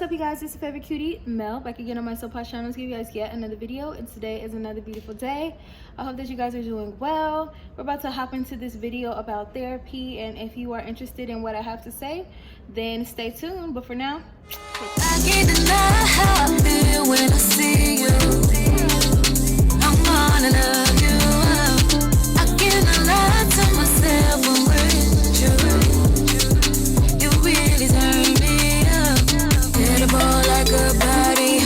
What's up, you guys? It's your favorite cutie, Mel, back again on my Soul Pod channel to give you guys yet another video, and today is another beautiful day. I hope that you guys are doing well. We're about to hop into this video about therapy, and if you are interested in what I have to say, then stay tuned. But for now, I can't deny how I feel when I see you. I'm gonna love you. I cannot lie to myself when with you. You really turn me up. Hit a ball like a body.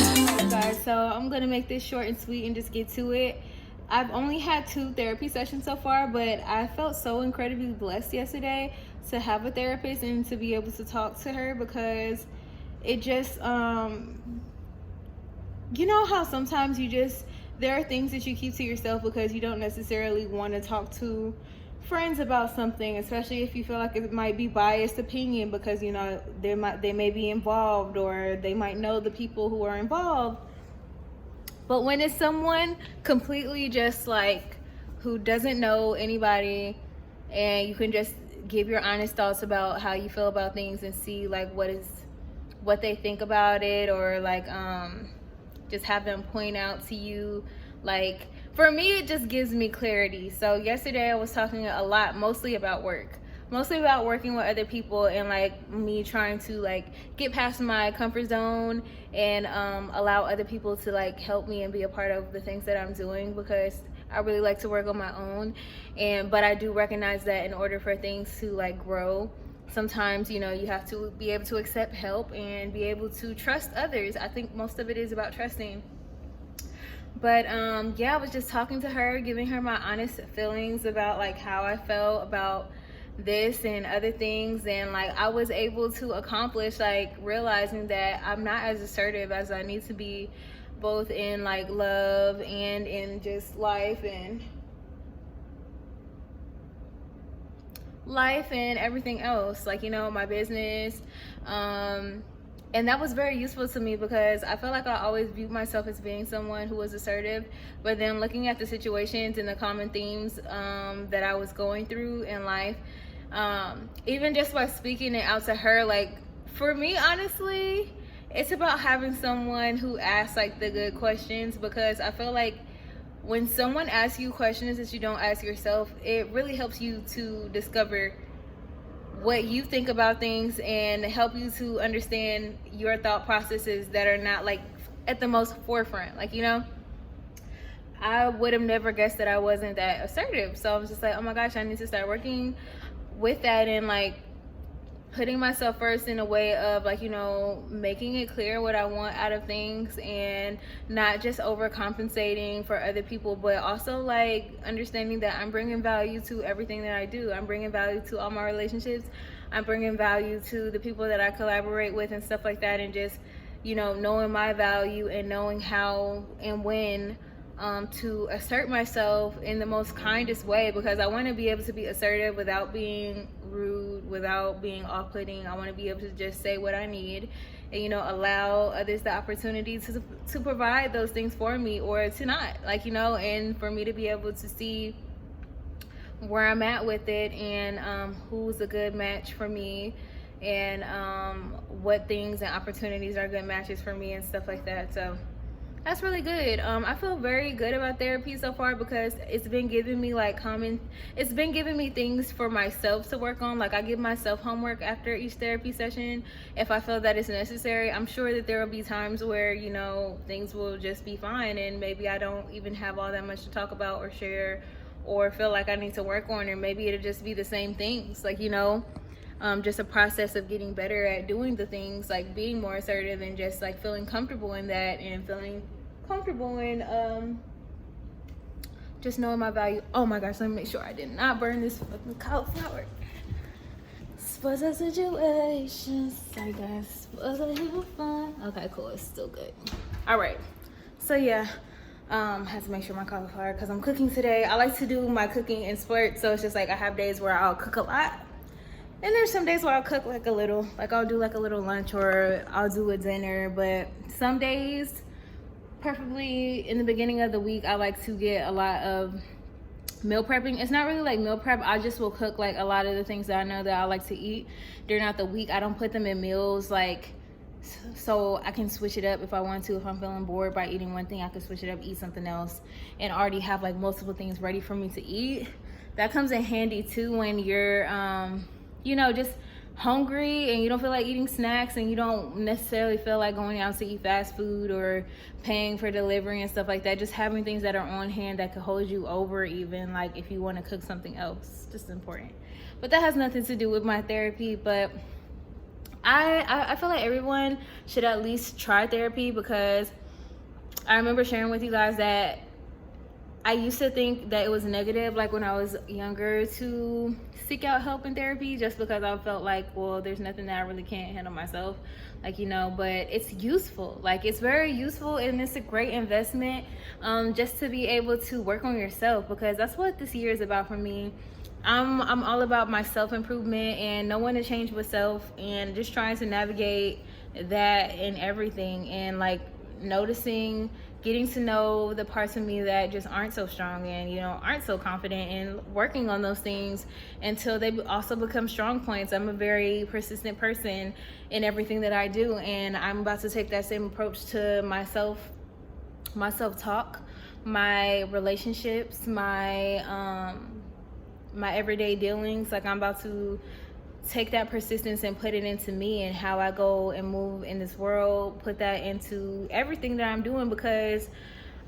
guys, so I'm gonna make this short and sweet and just get to it. I've only had 2 therapy sessions so far, but I felt so incredibly blessed yesterday to have a therapist and to be able to talk to her, because it just you know how sometimes there are things that you keep to yourself because you don't necessarily want to talk to friends about something, especially if you feel like it might be biased opinion, because you know they may be involved or they might know the people who are involved. But when it's someone completely just like who doesn't know anybody, and you can just give your honest thoughts about how you feel about things and see like what they think about it, or like just have them point out to you, like for me it just gives me clarity. So yesterday I was talking a lot mostly about working with other people, and like me trying to like get past my comfort zone and allow other people to like help me and be a part of the things that I'm doing, because I really like to work on my own. But I do recognize that in order for things to like grow, sometimes you know you have to be able to accept help and be able to trust others. I think most of it is about trusting. But yeah, I was just talking to her, giving her my honest feelings about like how I felt about this and other things, and like I was able to accomplish like realizing that I'm not as assertive as I need to be, both in like love and in just life and everything else, like, you know, my business. And that was very useful to me, because I felt like I always viewed myself as being someone who was assertive, but then looking at the situations and the common themes that I was going through in life, even just by speaking it out to her, like for me honestly it's about having someone who asks like the good questions, because I feel like when someone asks you questions that you don't ask yourself, it really helps you to discover what you think about things and help you to understand your thought processes that are not like at the most forefront. Like, you know, I would have never guessed that I wasn't that assertive. So I was just like, oh my gosh, I need to start working with that, and like putting myself first in a way of like, you know, making it clear what I want out of things, and not just overcompensating for other people, but also like understanding that I'm bringing value to everything that I do. I'm bringing value to all my relationships. I'm bringing value to the people that I collaborate with and stuff like that, and just, you know, knowing my value and knowing how and when to assert myself in the most kindest way, because I want to be able to be assertive without being rude, without being off-putting. I want to be able to just say what I need and, you know, allow others the opportunity to provide those things for me, or to not, like, you know, and for me to be able to see where I'm at with it, and who's a good match for me, and what things and opportunities are good matches for me and stuff like that. So that's really good. I feel very good about therapy so far, because it's been giving me like it's been giving me things for myself to work on. Like I give myself homework after each therapy session if I feel that it's necessary. I'm sure that there will be times where, you know, things will just be fine and maybe I don't even have all that much to talk about or share or feel like I need to work on, or maybe it'll just be the same things, like, you know, just a process of getting better at doing the things, like being more assertive and just like feeling comfortable in that, and feeling comfortable in just knowing my value. Oh my gosh, let me make sure I did not burn this fucking cauliflower. Suppose a situation. Sorry guys. Suppose I have fun. Okay, cool. It's still good. All right. So yeah, had to make sure my cauliflower, because I'm cooking today. I like to do my cooking in spurts, so it's just like I have days where I'll cook a lot, and there's some days where I'll cook like a little, like I'll do like a little lunch or I'll do a dinner. But some days, preferably in the beginning of the week, I like to get a lot of meal prepping. It's not really like meal prep. I just will cook like a lot of the things that I know that I like to eat during the week. I don't put them in meals like so I can switch it up if I want to. If I'm feeling bored by eating one thing, I can switch it up, eat something else, and already have like multiple things ready for me to eat. That comes in handy too when you're just hungry and you don't feel like eating snacks, and you don't necessarily feel like going out to eat fast food or paying for delivery and stuff like that. Just having things that are on hand that could hold you over, even like if you want to cook something else, just important. But that has nothing to do with my therapy. But I feel like everyone should at least try therapy, because I remember sharing with you guys that I used to think that it was negative, like when I was younger, to seek out help in therapy, just because I felt like, well, there's nothing that I really can't handle myself, but it's useful. Like, it's very useful, and it's a great investment, just to be able to work on yourself, because that's what this year is about for me. I'm all about my self-improvement and knowing to change with self, and just trying to navigate that in everything, and like noticing, getting to know the parts of me that just aren't so strong and aren't so confident, and working on those things until they also become strong points. I'm a very persistent person in everything that I do, and I'm about to take that same approach to my self-talk, my relationships, my everyday dealings. Like, I'm about to take that persistence and put it into me and how I go and move in this world, put that into everything that I'm doing, because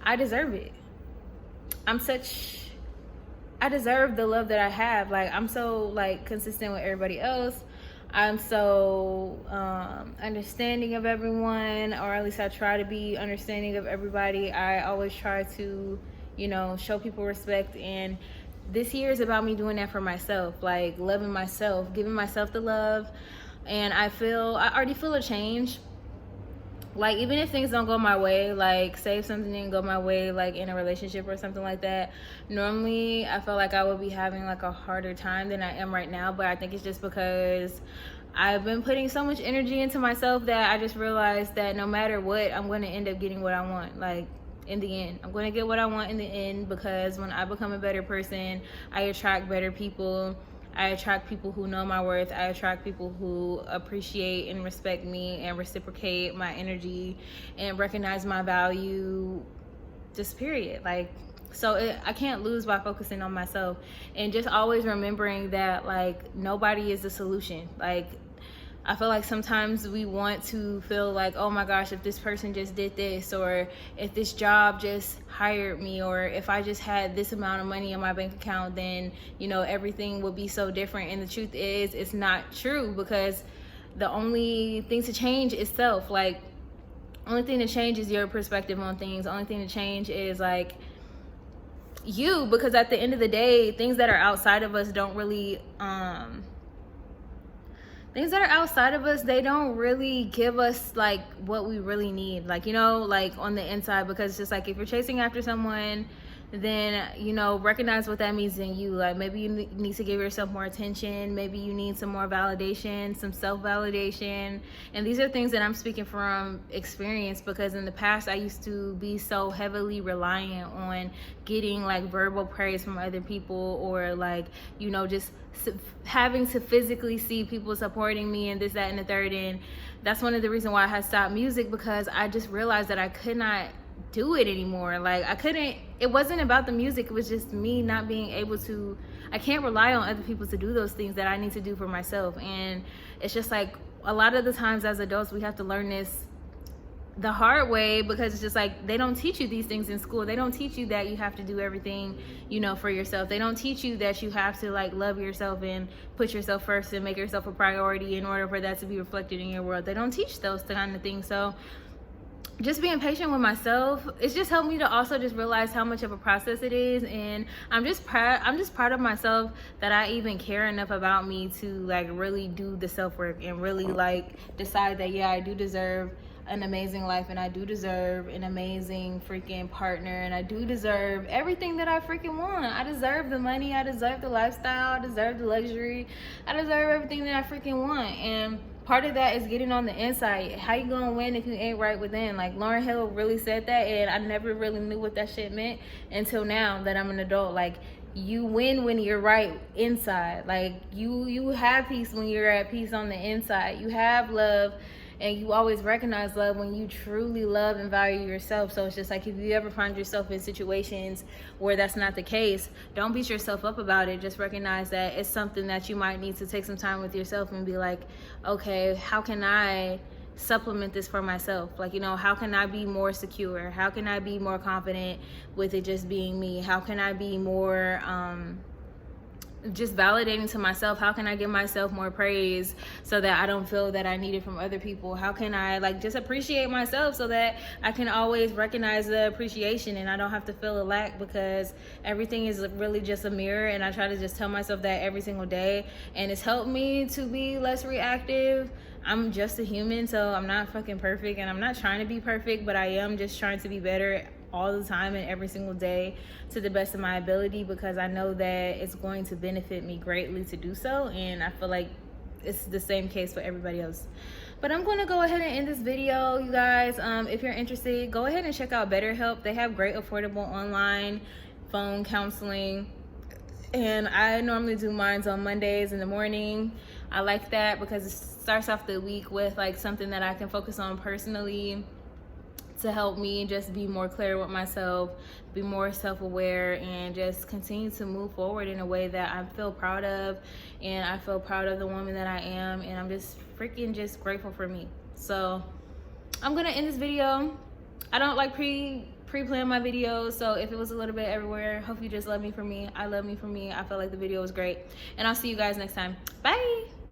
I deserve it. I deserve the love that I have. Like, I'm so consistent with everybody else. I'm so understanding of everyone, or at least I try to be understanding of everybody. I always try to, show people respect, and this year is about me doing that for myself, like loving myself, giving myself the love. And I already feel a change. Like, even if things don't go my way, like say if something didn't go my way, like in a relationship or something like that, normally I feel like I would be having like a harder time than I am right now. But I think it's just because I've been putting so much energy into myself that I just realized that no matter what, I'm going to end up getting what I want. Like, in the end, I'm going to get what I want in the end, because when I become a better person, I attract better people. I attract people who know my worth. I attract people who appreciate and respect me and reciprocate my energy and recognize my value, just period. Like, so I can't lose by focusing on myself, and just always remembering that like nobody is the solution. Like, I feel like sometimes we want to feel like, oh my gosh, if this person just did this, or if this job just hired me, or if I just had this amount of money in my bank account, then, everything would be so different. And the truth is, it's not true, because the only thing to change is self. Like, only thing to change is your perspective on things. The only thing to change is like you, because at the end of the day, things that are outside of us don't really, they don't really give us like what we really need, like like on the inside. Because it's just like, if you're chasing after someone, then recognize what that means in you. Like, maybe you need to give yourself more attention, maybe you need some more validation, some self-validation. And these are things that I'm speaking from experience, because in the past I used to be so heavily reliant on getting like verbal praise from other people, or like just having to physically see people supporting me and this, that, and the third. And that's one of the reasons why I had stopped music, because I just realized that I could not do it anymore. Like, it wasn't about the music, it was just me not being able to. I can't rely on other people to do those things that I need to do for myself. And it's just like, a lot of the times as adults, we have to learn this the hard way, because it's just like, they don't teach you these things in school. They don't teach you that you have to do everything for yourself. They don't teach you that you have to like love yourself and put yourself first and make yourself a priority in order for that to be reflected in your world. They don't teach those kind of things. So just being patient with myself, it's just helped me to also just realize how much of a process it is. And I'm just proud of myself that I even care enough about me to like really do the self work and really like decide that, yeah, I do deserve an amazing life, and I do deserve an amazing freaking partner, and I do deserve everything that I freaking want. I deserve the money, I deserve the lifestyle, I deserve the luxury, I deserve everything that I freaking want. And part of that is getting on the inside. How you gonna win if you ain't right within? Like, Lauryn Hill really said that, and I never really knew what that shit meant until now that I'm an adult. Like, you win when you're right inside. Like, you have peace when you're at peace on the inside. You have love And you always recognize love when you truly love and value yourself. So it's just like, if you ever find yourself in situations where that's not the case, don't beat yourself up about it. Just recognize that it's something that you might need to take some time with yourself and be like, okay, how can I supplement this for myself? Like, you know, how can I be more secure? How can I be more confident with it just being me? How can I be more just validating to myself? How can I give myself more praise so that I don't feel that I need it from other people? How can I like just appreciate myself so that I can always recognize the appreciation and I don't have to feel a lack, because everything is really just a mirror, and I try to just tell myself that every single day, and it's helped me to be less reactive. I'm just a human, so I'm not fucking perfect, and I'm not trying to be perfect, but I am just trying to be better all the time and every single day to the best of my ability, because I know that it's going to benefit me greatly to do so, and I feel like it's the same case for everybody else. But I'm going to go ahead and end this video, you guys. If you're interested, go ahead and check out BetterHelp. They have great affordable online phone counseling, and I normally do mine on Mondays in the morning. I like that because it starts off the week with like something that I can focus on personally to help me just be more clear with myself, be more self-aware, and just continue to move forward in a way that I feel proud of, and I feel proud of the woman that I am, and I'm just freaking just grateful for me. So I'm gonna end this video. I don't like pre-plan my videos, so if it was a little bit everywhere, hope you just love me for me. I love me for me. I feel like the video was great, and I'll see you guys next time. Bye.